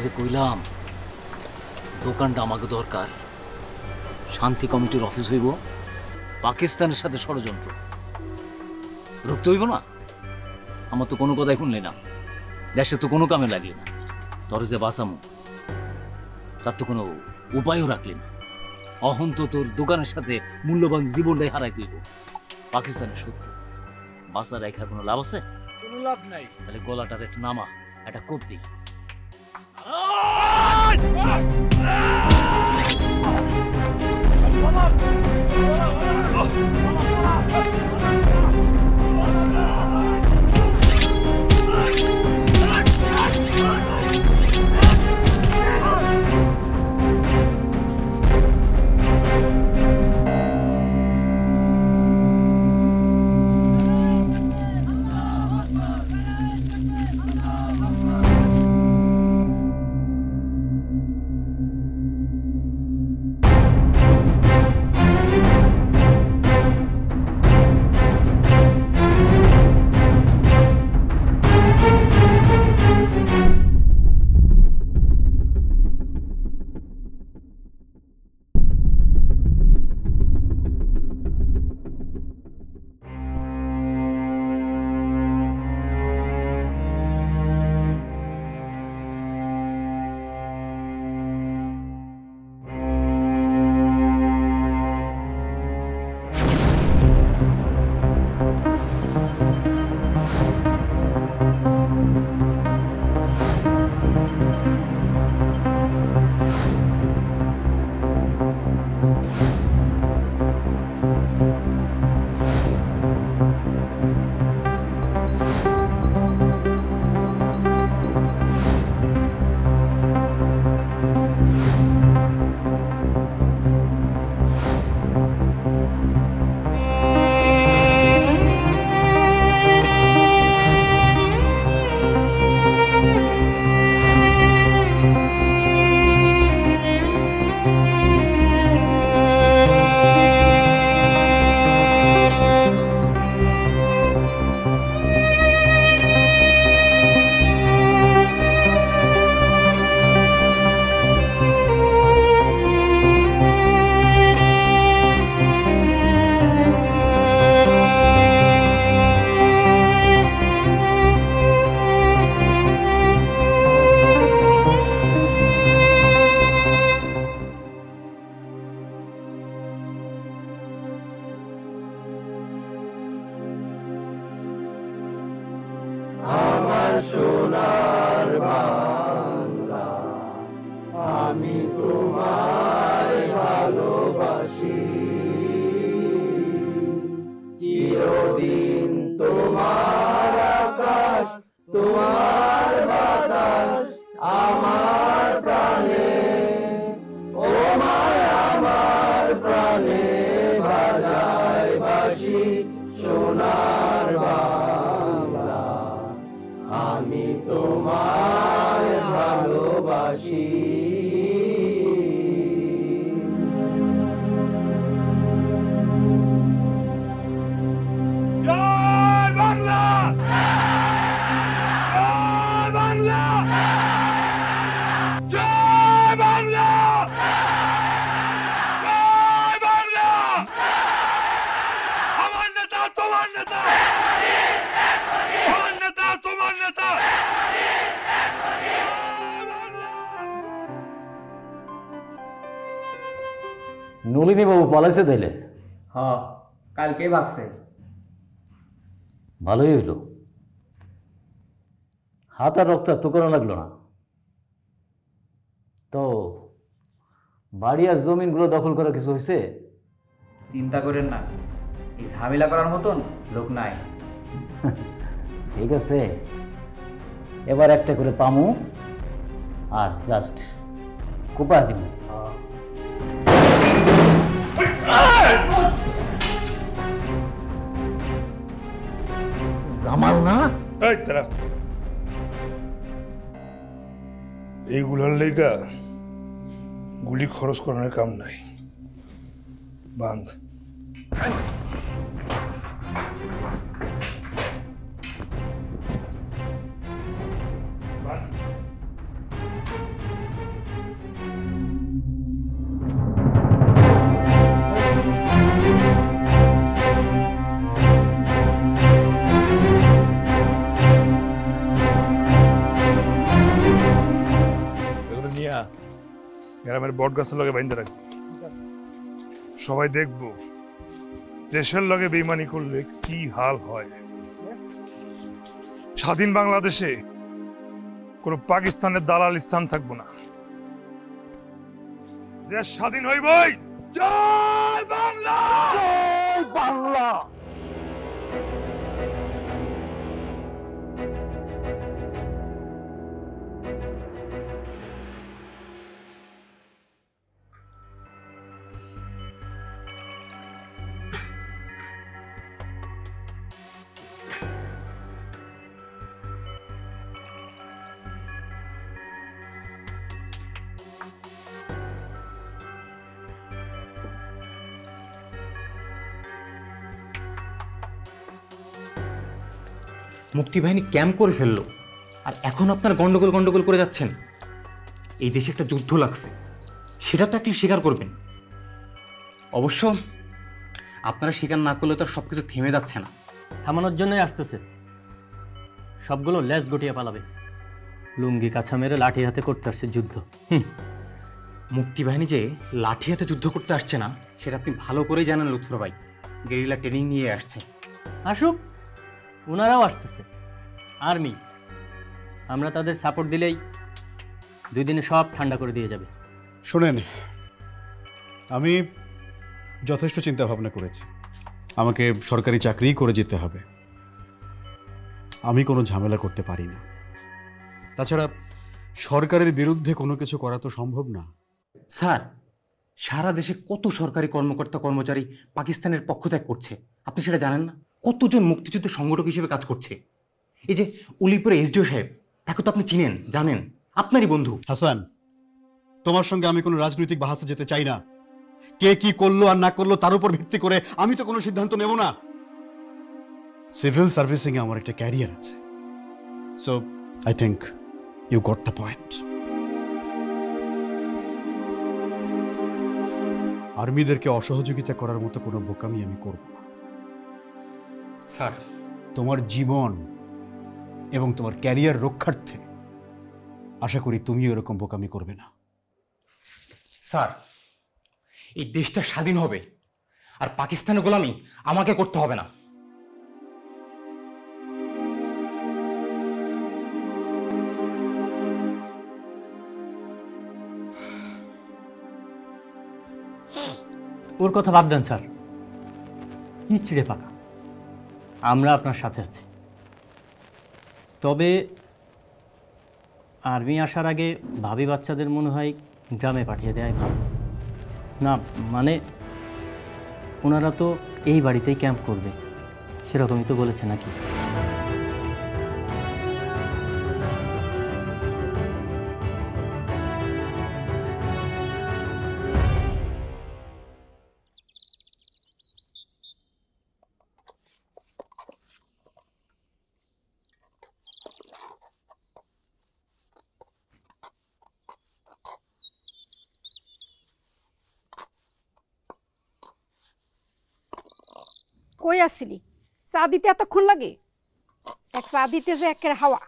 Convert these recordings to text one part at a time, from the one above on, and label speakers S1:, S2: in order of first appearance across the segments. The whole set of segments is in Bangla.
S1: যে কইলাম দোকানটা আমাকে দরকার, শান্তি কমিটির অফিস হইব, পাকিস্তানের সাথে ষড়যন্ত্র রুখতে হইব না। আমার তো কোনো কথাই শুনলি না, দেশে তো কোনো কামে লাগলি না, তোর যে বাঁচামো তার তো কোনো উপায়ও রাখলি না। অহন তো তোর দোকানের সাথে মূল্যবান জীবনটাই হারাই দিব। পাকিস্তানের শত্রু, বাঁচা রেখার কোনো লাভ আছে?
S2: কোনো লাভ নাই।
S1: তাহলে গলাটার একটা নামা, একটা করতেই
S3: সোনার বাংলা, আমি তোমায় ভালোবাসি, চিরদিন তোমার আকাশ, তোমার বাতাস আমার প্রাণে, ও মায় আমার প্রাণে বাজায় বাঁশি সোনার বাংলা, আমি তোমায় ভালোবাসি।
S2: জয় বাংলা, জয় বাংলা, জয় বাংলা, জয় বাংলা। আমার নেতা তোমার নেতা, আমার নেতা তোমার নেতা।
S1: নলিনী বাবু পালাইছে তাইলে?
S4: হ্যাঁ, কালকেই ভাগছে।
S1: ভালোই হইল, হাত আর রক্তাক্ত করা লাগলো না। তো বাড়ি আর জমিনগুলো দখল করার কিছু হয়েছে?
S4: চিন্তা করেন না, এই ঝামেলা করার মতন লোক নাই।
S1: ঠিক আছে, এবার একটা করে পামু আর জাস্ট কোপা দিব। জামাল না?
S5: এই তারা এইগুলোর লেগা গুলি খরচ করানোর কাম নাই, বান্ধ। গ্রামের বট গাছের লগে বাইন্ধে রাখবো, সবাই দেখবো দেশের লগে বেইমানি করলে কি হাল হয়। স্বাধীন বাংলাদেশে কোন পাকিস্তানের দালাল স্থান থাকবো না, দেশ স্বাধীন হইবই।
S2: জয় বাংলা!
S3: জয় বাংলা!
S6: মুক্তিবাহিনী ক্যাম্প করে ফেললো আর এখন আপনারা গন্ডগোল গন্ডগোল করে যাচ্ছেন। এই দেশে একটা যুদ্ধ লাগছে, সেটা তো একটু স্বীকার করবেন। অবশ্য আপনারা স্বীকার না করলে তো আর সব কিছু থেমে যাচ্ছে না।
S7: থামানোর জন্যই আসতেছে, সবগুলো লেজ গটিয়ে পালাবে। লুঙ্গি কাছা মেরে লাঠি হাতে করতে আসছে যুদ্ধ।
S6: মুক্তিবাহিনী যে লাঠি হাতে যুদ্ধ করতে আসছে না সেটা আপনি ভালো করেই জানেন লুৎফর ভাই, গেরিলা ট্রেনিং নিয়ে আসছে।
S7: আসুক, ওনারাও আসতেছে আর্মি, আমরা তাদের সাপোর্ট দিলেই 2 দিনে সব ঠান্ডা করে দিয়ে যাবে।
S8: শোনেন, আমি যথেষ্ট চিন্তা ভাবনা করেছি, আমাকে সরকারি চাকরি করে যেতে হবে, আমি কোনো ঝামেলা করতে পারি না। তাছাড়া সরকারের বিরুদ্ধে কোনো কিছু করা তো সম্ভব না।
S6: স্যার, সারা দেশে কত সরকারি কর্মকর্তা কর্মচারী পাকিস্তানের পক্ষ ত্যাগ করছে আপনি সেটা জানেন না? কতজন মুক্তিযুদ্ধের সংগঠক হিসেবে কাজ করছে। এই যে উলিপুরে এসডিও সাহেব, তাকে তো আপনি চিনেন, জানেন, আপনারই বন্ধু।
S8: হাসান, তোমার সঙ্গে আমি কোনো রাজনৈতিক বাহাসে যেতে চাই না। কে কি করলো আর না করলো তার উপর ভিত্তি করে আমি তো কোনো সিদ্ধান্ত নেব না। সিভিল সার্ভিসিং এ আমার একটা ক্যারিয়ার আছে, so I think you got the point. আর্মিদেরকে অসহযোগিতা করার মতো কোনো বোকামি আমি করব না।
S6: স্যার,
S8: তোমার জীবন এবং তোমার ক্যারিয়ার রক্ষার্থে আশা করি তুমিও এরকম বোকামি করবে না।
S6: স্যার, এই দেশটা স্বাধীন হবে আর পাকিস্তানের গোলামি আমাকে করতে হবে না।
S7: ওর কথা বাদ দেন স্যার, কি চিড়ে পাকা, আমরা আপনার সাথে আছি। তবে আর্মি আসার আগে ভাবি বাচ্চাদের মনে হয় গ্রামে পাঠিয়ে দেয় ভালো। না মানে ওনারা তো এই বাড়িতেই ক্যাম্প করবে, সেরকমই তো বলেছে নাকি?
S9: কই আসছিলি? চা দিতে এতক্ষণ লাগে? এক চা দিতে যে একের হাওয়া,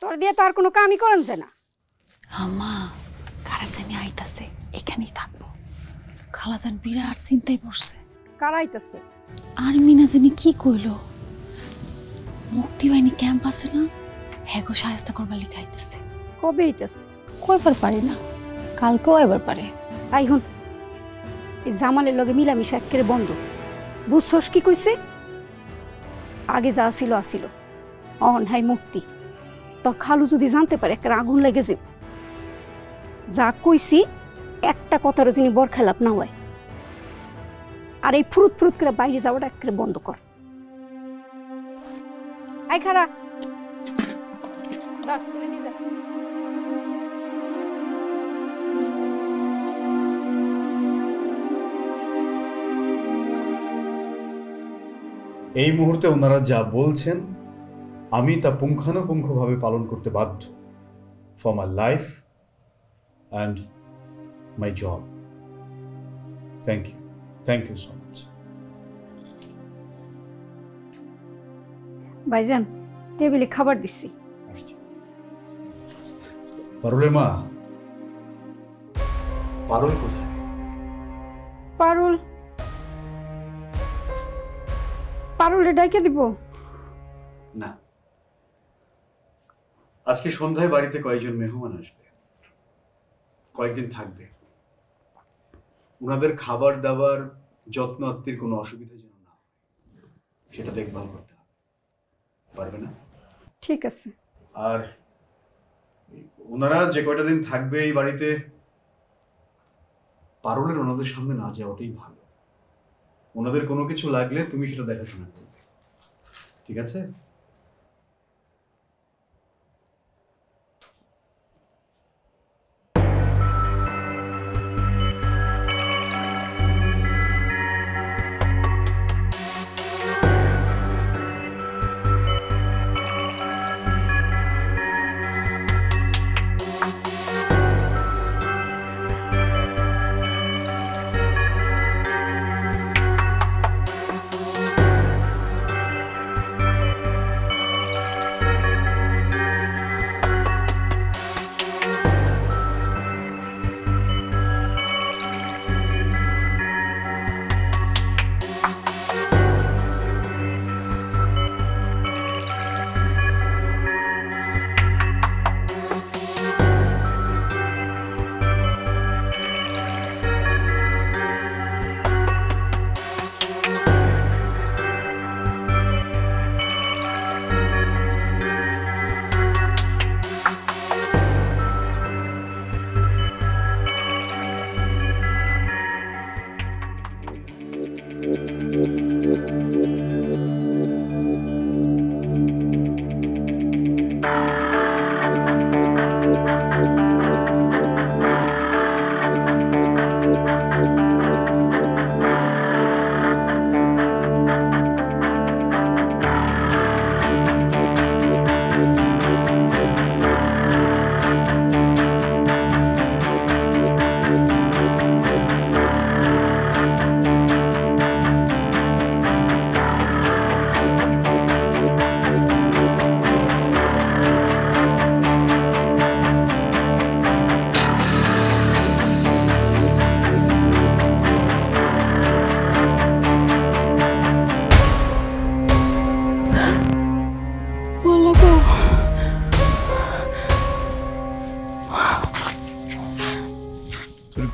S9: তোর দিয়ে তো আর কোনো কামই করেন যে না।
S10: আমা কারা জানি আইতাছে, এখানেই থাকবো। খালাজান বিরাট চিন্তায় পড়ছে।
S9: কারা আইতাছে?
S10: আর মিনা জানি কি কইলো, মুক্তিবাহিনী ক্যাম্প আছে না, হ্যাগো সাহায্য করবার লিখে আইতেছে।
S9: কবে আইতাছে?
S10: কয়বার পারে না, কালকেও এবার পারে।
S9: আই হুন, এই জামালের লগে মিলামিশা একেবারে বন্ধ, বুঝছস কি কইছে? আগে যা আসিল আসিল, অহন হাই মুক্তি। তোর খালু যদি জানতে পারে একটা আগুন লেগে যাবে। যা কইছি একটা কথারও যিনি বরখেলাপ না হয়। আর এই ফুরুত ফুরুত করে বাইরে যাওয়াটা একেবারে বন্ধ কর। আই খারা
S8: এই মুহূর্তে ওনারা যা বলছেন আমি তা পুঙ্খানুপুঙ্খভাবে পালন করতে বাধ্য, for my life and my job. Thank you so much.
S9: ভাইজান, টেবিলে খাবার দিচ্ছি।
S8: পারুলের মা, পারুল কোথায়?
S9: পারুল পারুলে ডাইকে দিব
S8: না, আজকে সন্ধ্যায় বাড়িতে কয়েকজন মেহমান আসবে, কয়েকদিন থাকবে। ওনাদের খাবার দাবার যত্ন আত্মীর কোনো অসুবিধা যেন না হয়, সেটা দেখভাল করতে হবে। পারবে না?
S9: ঠিক আছে।
S8: আর ওনারা যে কয়টা দিন থাকবে এই বাড়িতে, পারুলের ওনাদের সামনে না যাওয়াটাই ভালো। ওনাদের কোনো কিছু লাগলে তুমি সেটা দেখাশোনা করবে, ঠিক আছে?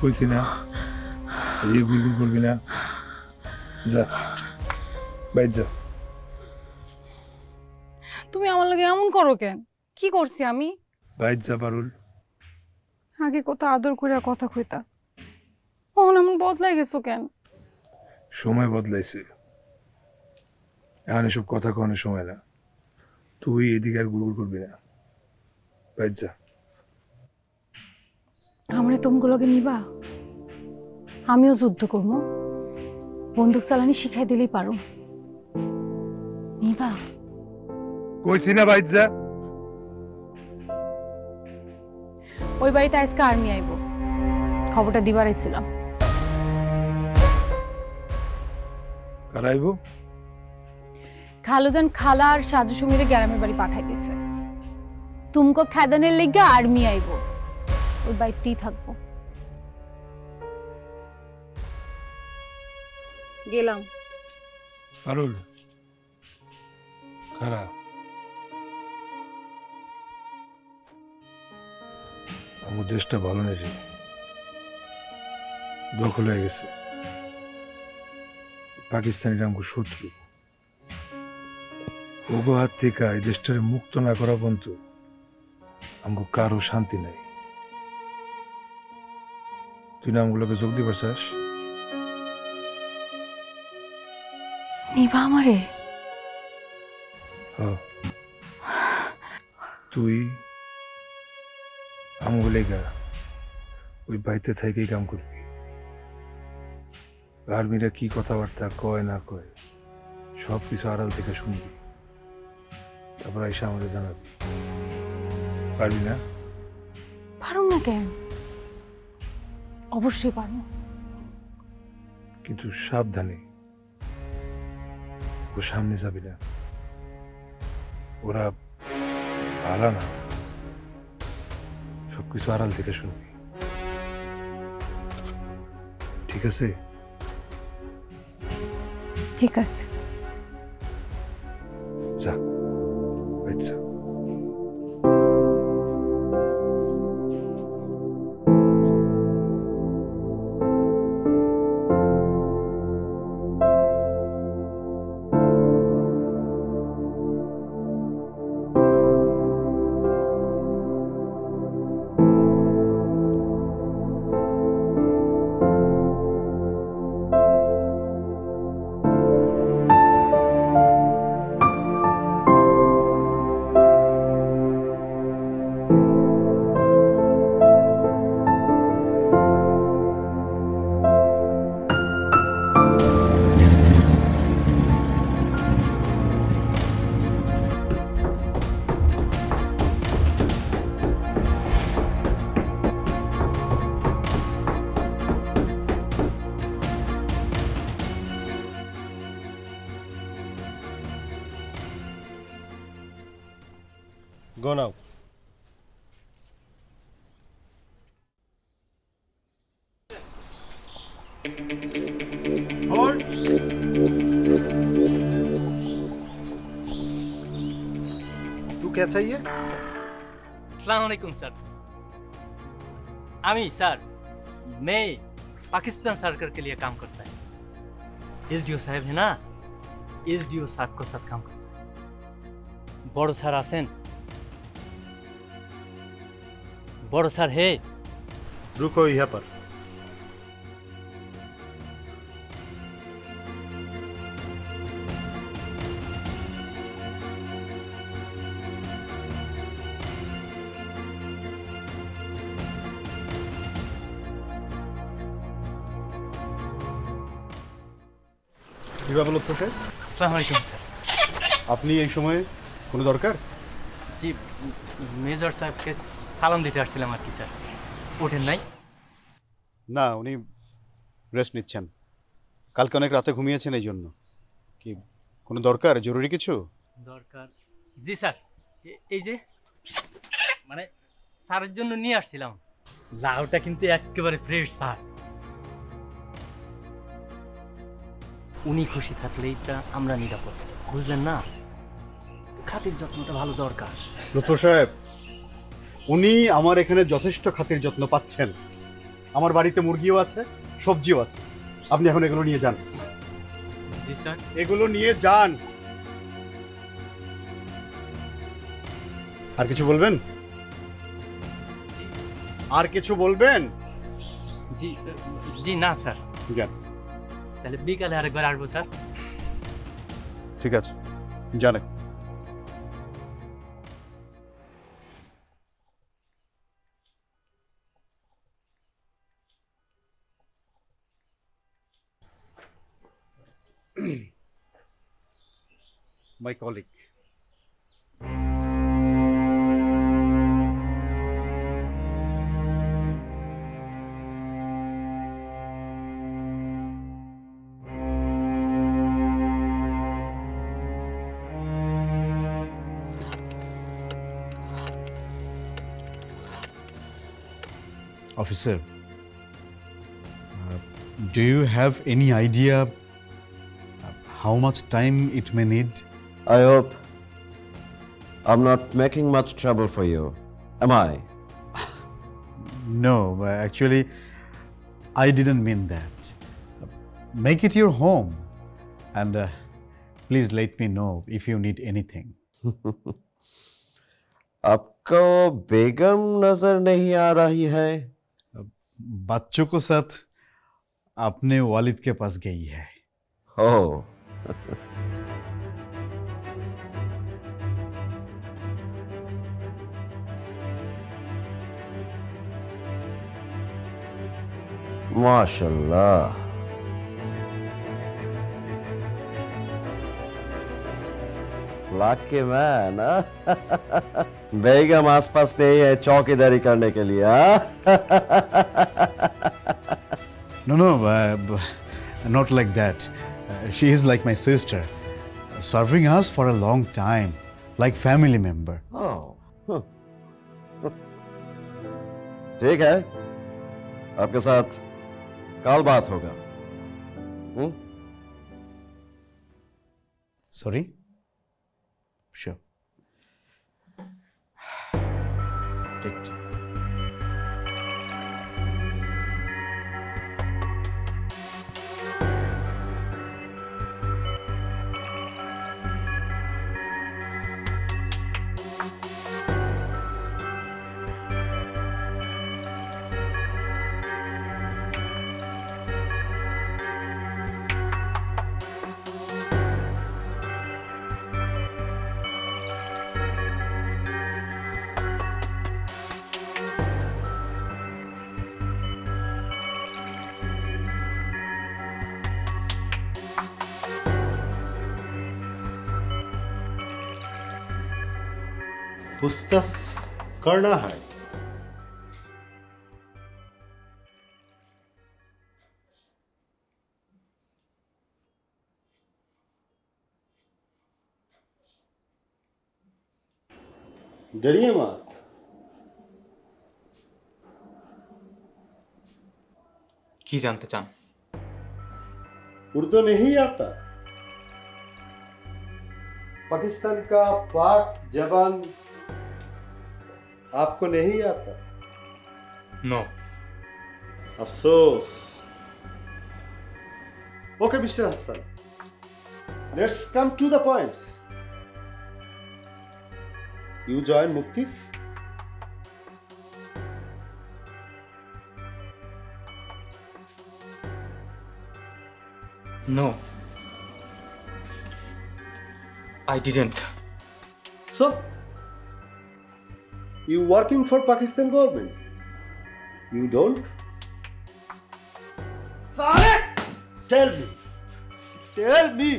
S5: কইছি না এই গুলগুল করবি না, যা বাইর যা।
S10: তুমি আমার লগে এমন করো কেন? কি করছি আমি?
S5: বাইর যা পারুল।
S10: আগে কত আদর করে কথা কইতা, এখন এমন বদলাই গেছো কেন?
S5: সময় বদলাইছে, এখন এসব কথা কনের সময় না। তুই এদিকে আর গুলগুল করবি না, বাইর যা।
S10: আমারে তোমগুলোকে নিবা? আমিও যুদ্ধ করবো, বন্দুক চালানি শিখাই দিলেই পারো। নিবা?
S5: কইছি না বাইর যা।
S10: ওই বাড়িতে আজকে আর্মি আইব, খবরটা দিবার আইছিলাম।
S5: কারা আইব?
S10: খালুজান খালা আর সাজু সুমিরে গ্রামের বাড়ি পাঠাই দিছে। তুমকো খেদানের লেগে আর্মি আইব, ওই বাড়িতেই থাকবো। গেলাম।
S5: পারুল কারা? আমার দেশটা ভালো নেই রে, দখল হয়ে গেছে। পাকিস্তানিরা আমার শত্রু। ওগো হাত থেকে এই দেশটারে মুক্ত না করা পর্যন্ত আমার কারো শান্তি নাই। তুই না আমগুলোকে যোগ দিবার চাস?
S10: নিবা আমারে?
S5: তুই আমগুলেগা ওই বাড়িতে থেকেই কাম করবি। আর্মিরা কি কথাবার্তা কয় না কয় সব কিছু আড়াল থেকে শুনবি, তারপর এসে আমাদের জানাবি। পারবি না?
S10: পারো না কেন? অবশ্যই পারো,
S5: কিন্তু সাবধানে। ও সামনে যাবি না, ওরা ভালো না, সবকিছু আড়াল থেকে শুনবি। ঠিক আছে?
S9: ঠিক আছে।
S5: যা, আচ্ছা।
S11: Go now.
S8: Hold. तू क्या चाहिए?
S7: अस्सलामुअलैकुम सर। आमी सर, मैं पाकिस्तान सरकार के लिए काम करता है। एसडीओ साहब है ना, एसडीओ साहब को साथ काम करता है। बड़ो सर आसेन, बड़ो सर है।
S8: रुको यहाँ पर।
S7: আসসালামু আলাইকুম স্যার।
S8: আপনি এই সময়ে কোনো দরকার?
S7: জি, মেজর সাহেবকে সালাম দিতে আসছিলাম আর কি স্যার। ওঠেন নাই?
S8: না, উনি রেস্ট নিচ্ছেন। কালকে অনেক রাতে ঘুমিয়েছেন, এই জন্য। কি কোনো দরকার, জরুরি কিছু?
S7: দরকার? জি স্যার, এই যে মানে স্যারের জন্য নিয়ে আসছিলাম। লাউটা কিন্তু একেবারে ফ্রেশ স্যার। উনি খুশি থাকলেই আমরা নিরাপদ, বুঝলেন না? খাতির যত্নটা ভালো দরকার।
S8: লুৎফর সাহেব, উনি আমার এখানে যথেষ্ট খাতির যত্ন পাচ্ছেন। আমার বাড়িতে মুরগিও আছে, সবজিও আছে। আপনি এখন এগুলো নিয়ে যান।
S7: জি স্যার।
S8: এগুলো নিয়ে যান। আর কিছু বলবেন? আর কিছু বলবেন?
S7: জি জি না স্যার।
S8: যান।
S7: তাহলে বিকালে আরেকবার আসবো স্যার।
S8: ঠিক আছে, জানেন। My colleague. Officer, do you have any idea how much time it may need?
S11: I hope I'm not making much trouble for you. Am I?
S8: No, actually, I didn't mean that. Make it your home, and please let me know if you need anything.
S11: आपको बेगम नजर नहीं आ रही है?
S8: बच्चों को साथ अपने वालिद के पास गई है।
S11: ओह, माशाल्लाह। Lucky man. बेगम आसपास नहीं है चौकीदारी करने के लिए।
S8: No, not like that. She is like my sister, serving us for a long time, like family member.
S11: Oh, ठीक है, आपके साथ कल बात होगा।
S8: सॉरी। श्योर। Take time. पूछताछ करना है। डरिए मत।
S6: की जानते चान?
S8: उर्दू नहीं आता? पाकिस्तान का पाक जबान आपको नहीं आता?
S6: नो।
S8: अफसोस। Okay mister Hasan, let's come to the points. You join मुफ्तीस?
S6: No, I didn't.
S8: So, you working for Pakistan government? You don't? Saleh! Tell me.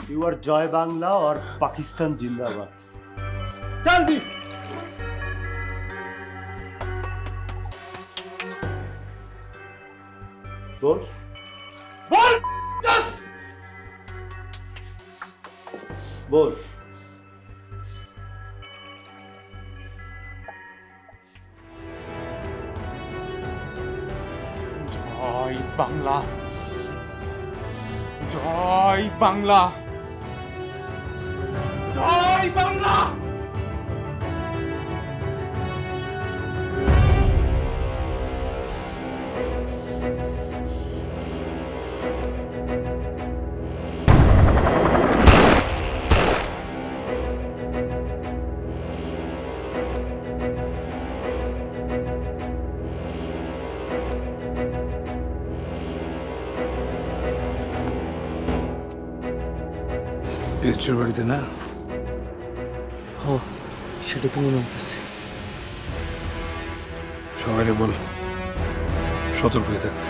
S8: You are Joy Bangla or Pakistan Jindabad? Tell me. बोल। बोल।
S6: জয় বাংলা, জয় বাংলা, জয় বাংলা।
S5: পিচ্চুর বাড়িতে না?
S7: ও সেটা তো মনে হইতেছে।
S5: সবাই বল সতর্ক হয়ে থাকতে।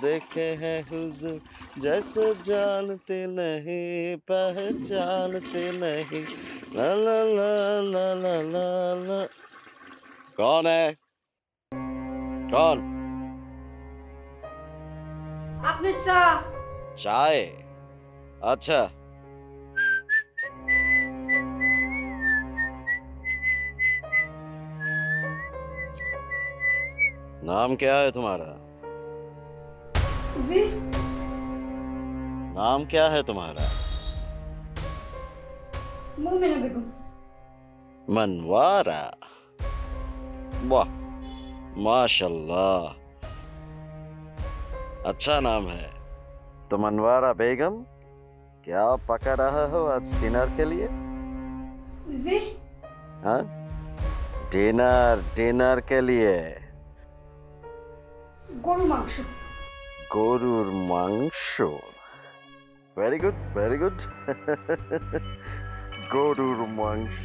S11: देखे हैं हुजूर, जैसे जानते नहीं पहचानते नहीं। ला ला ला ला ला ला ला। कौन है? कौन?
S9: आपने सा
S11: चाय? अच्छा, नाम क्या है तुम्हारा?
S9: जी
S11: नाम क्या है तुम्हारा?
S9: मोमिना बेगम।
S11: मनवारा। वाह, माशाल्लाह, अच्छा नाम है। तो मनवारा बेगम, क्या पका रहा हो आज डिनर के लिए?
S9: जी
S11: हाँ, डिनर के लिए
S9: গরু মাংস।
S11: গরুর মাংস। Very good, very good. গরুর মাংস।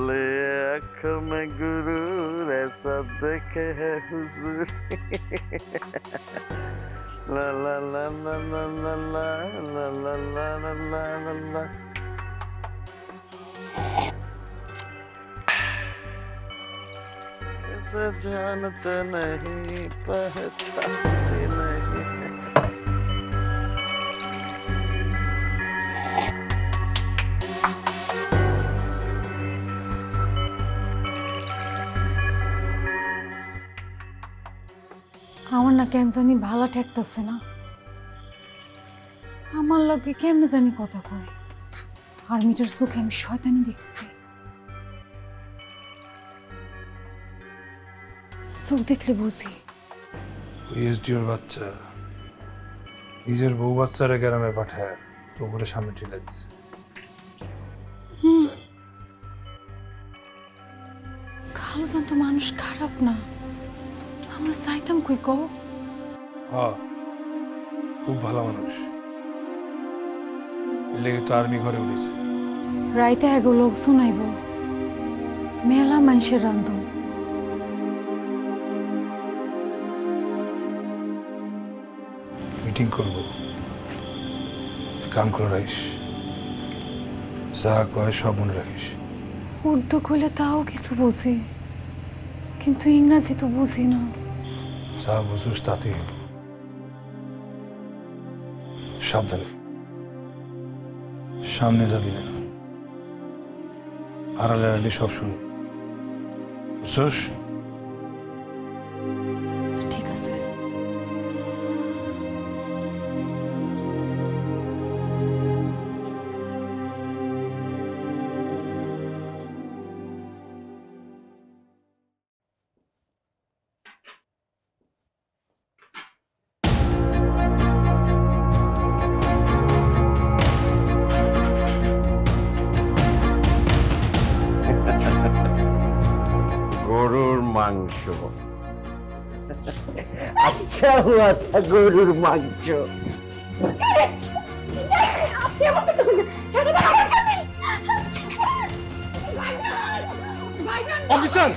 S11: ले आँख में गुरूर ऐसा देखे है हुजूर। ला ला ला ला ला ला ला ला ला ला ला ला ला। ऐसा जानते नहीं पहचानते नहीं।
S10: আমার না কেন জানি ভালো ঠেকতেছে না। আমার লগে কেমনে জানি কথা কয়। আর্মিটার চোখে আমি শয়তানি দেখছি। চোখ দেখলে বুঝি
S5: এসডিওর বাচ্চা নিজের বউ বাচ্চারা গ্রামে পাঠায় তো বলে সামনে ঠেলে দিছে।
S10: খালু জানতো মানুষ খারাপ না। আমরা চাইতাম কই কও।
S5: হ্যাঁ, খুব ভালো মানুষ, লেগে তো আর্মি ঘরে উঠেছে।
S10: রাইতে এগো লোক শুনাইব, মেলা মানুষের রান্ধন।
S5: মিটিং করবো, কাম করে রাখিস, যা কয় সব মনে রাখিস।
S10: উর্দু কইলে তাও কিছু বুঝি, কিন্তু ইংরাজি তো বুঝি না।
S5: যা বুঝুস তাতে সাবধানে, সামনে যাবি না, আড়ালে আড়ালে সব শুনি, বুঝছস?
S10: ঠিক আছে।
S11: গরুর মাংস। अच्छा हुआ था গরুর মাংস।
S8: Officer,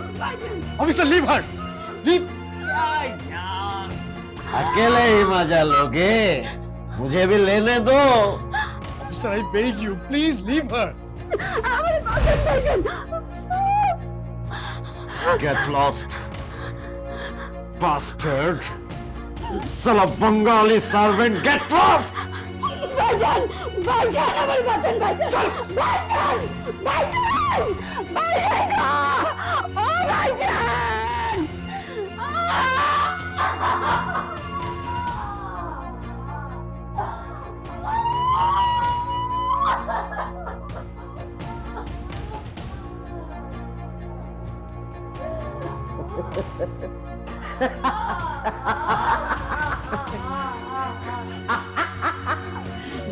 S8: officer leave her, leave.
S11: अकेले ही मजा लोगे, मुझे भी लेने दो।
S8: Officer I beg you, please leave her.
S11: Get lost, bastard! Sala Bengali servant, get lost!
S9: ভাইজান, ভাইজান, আমার বাঁচান, ভাইজান, ভাইজান, ভাইজান, ভাইজান গো! ও ভাইজান!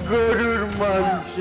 S11: গরুর মাংস।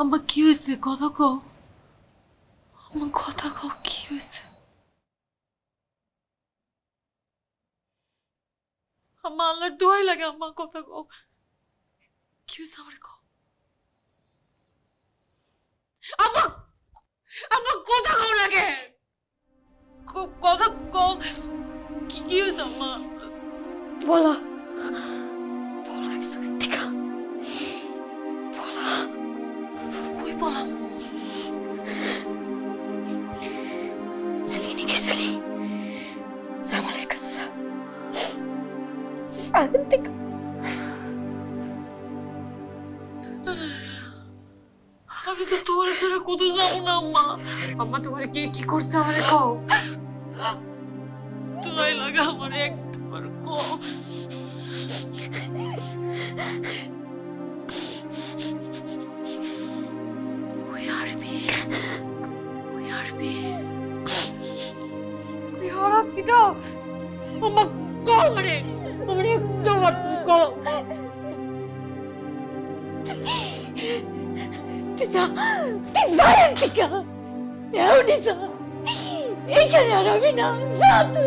S10: আম্মা কি হয়েছে কথা কও, আম্মা কথা কও কি হয়েছে? আম্মা আল্লাহর দোয়াই লাগে, আম্মা কথা কও কি হয়েছে আমার কও। আম্মা আম্মা কথা কও লাগে, কথা কও কি কি হয়েছে আম্মা? বলা বলা দেখা বলা কই বলাম সেখানে গেছিলি জামালের কাছে আমি তো তোমার ছাড়া কোথাও যাবো না আম্মা। আম্মা তোমার কে কি করছে আমারে কও, তোরাই লাগা আমারে একবার কও। We are me. We are me. We are me. Mama, go mare. Mama, do what we go. Tita, Tita, Tika. How did you? Ich kann ja noch wieder sagen.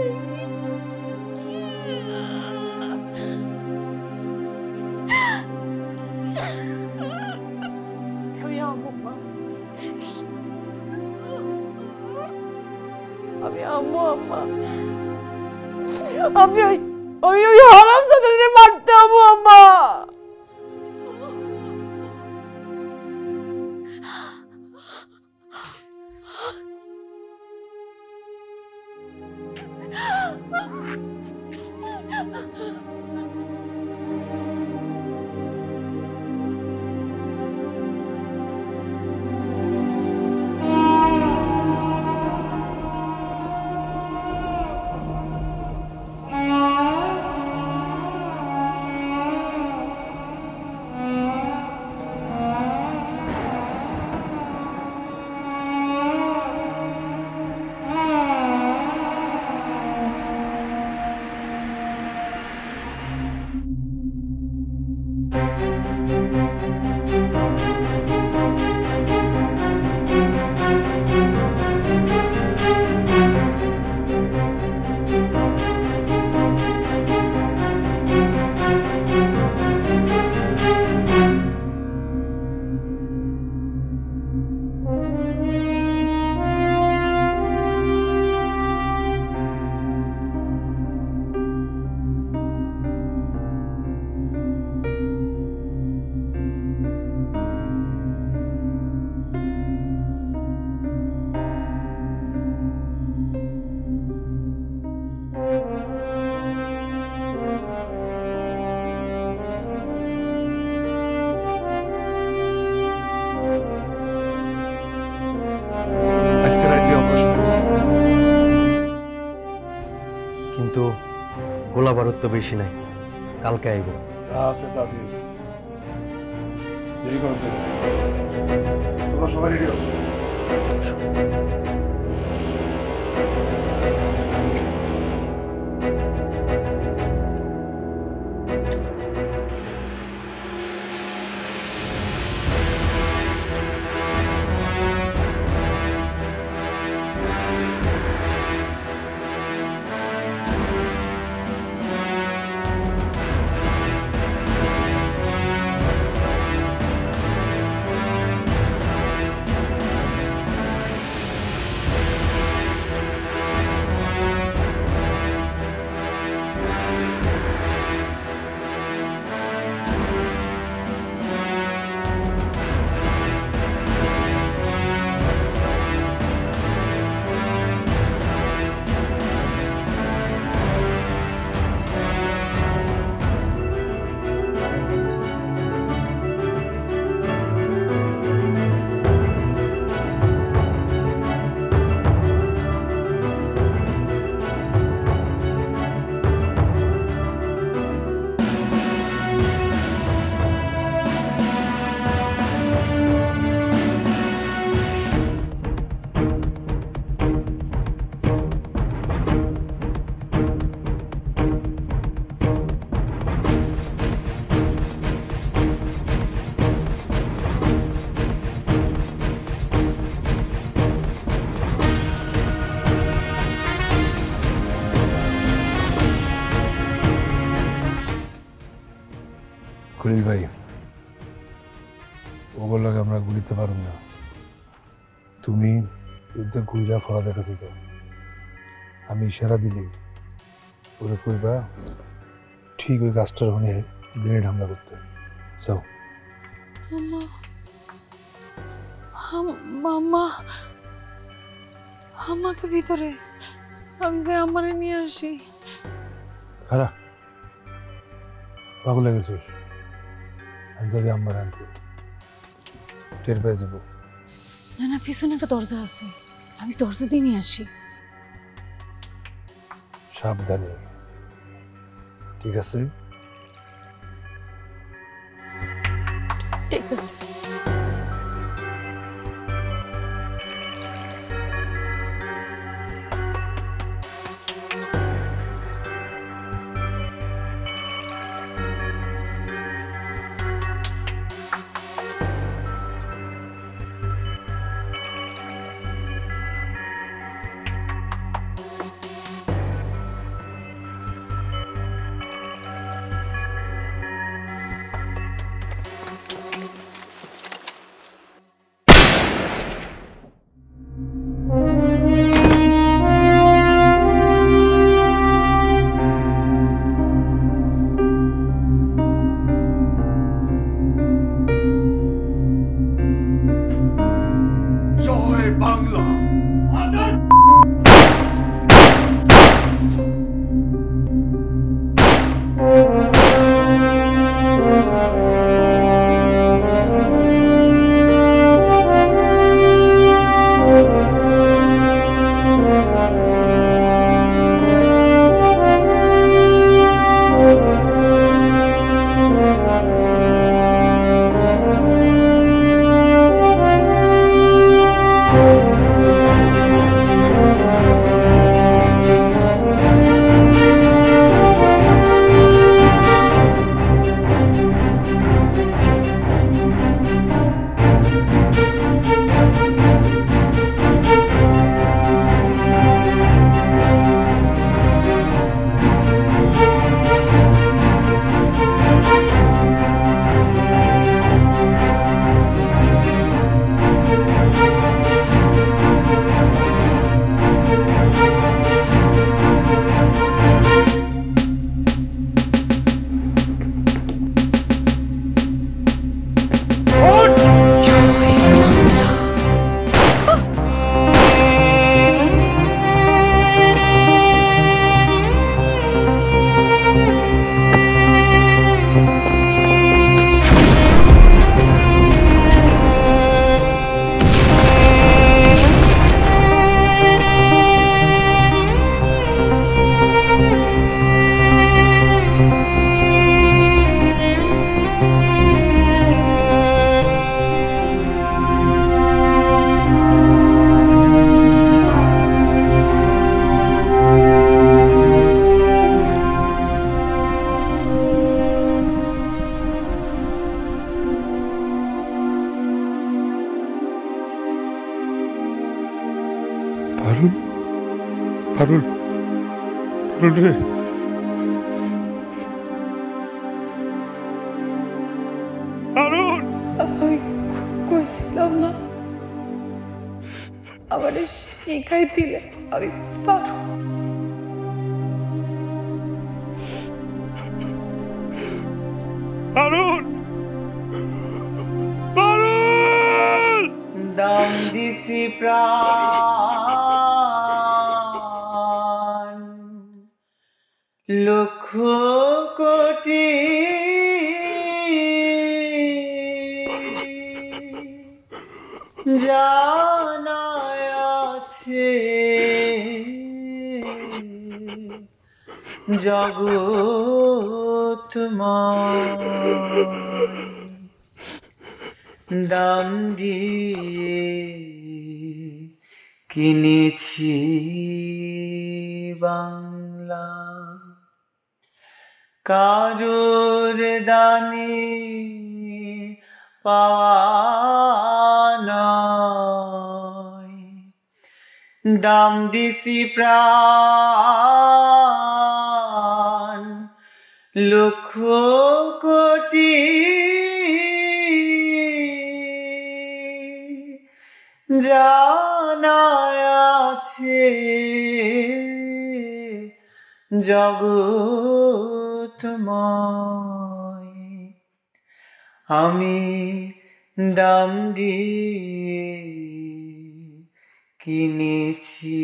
S10: আমি আম্মু আম্মা আমি ওই হারামজাদারে মারতে আম্মু আম্মা।
S12: কিন্তু গোলা বারুদ তো বেশি নাই, কালকে আইব।
S5: যা আছে তা দিন, দেরি করতে হবে। তোমরা সবাই রেডি হও। খলিল ভাই, ওগুলোকে আমরা গুলিতে পারব না। তুমি যুদ্ধে ঘুরা ফরাদের কাছে যাও, আমি ইশারা দিলে ওরা করবা ঠিক ওই গাছটার ওখানে গ্রেনেড হামলা করতে। যাও।
S13: মামা, আমাকে ভিতরে, আমি যে আমারে নিয়ে আসি।
S5: খারাপ পাগল গেছিস, আমি যাবি আমার আনতে, টের পেয়ে যাবো।
S13: না না, পিছনে একটা দরজা আছে, আমি দরজা দিয়ে নিয়ে আসি।
S5: সাবধানে, ঠিক আছে?
S13: ঠিক আছে।
S5: পারুল, পারুল, পারুল রে, পারুল।
S13: আমি কইছিলাম না আমারে শিখাই দিলে আমি পারো।
S5: পারুল, পারুল।
S14: দাম দিছি প্রাণ লক্ষ কোটি, জানায় আছে জগৎময়, দাম দিয়ে কিনেছি বাংলা, কারুর দানে পাওয়া নয়, দাম দিছি প্রাণ লক্ষ কোটি জানা আছে জগৎময়, আমি দাম দিয়ে কিনেছি।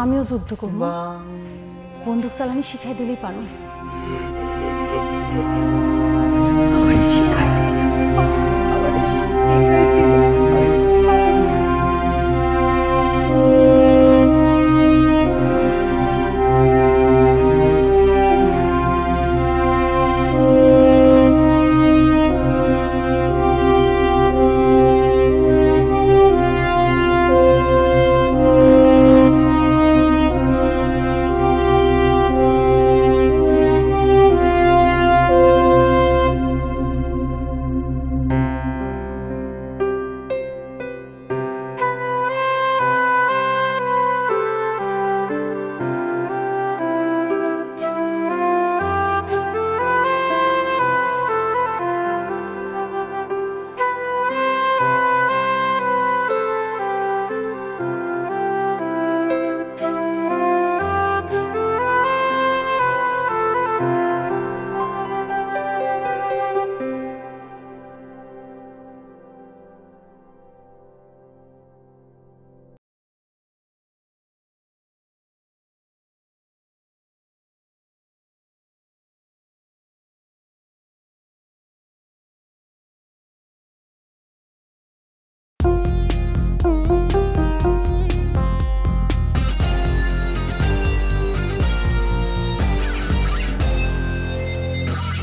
S10: আমিও যুদ্ধ করব, বন্দুক চালানি শিখাই দিলেই পারো।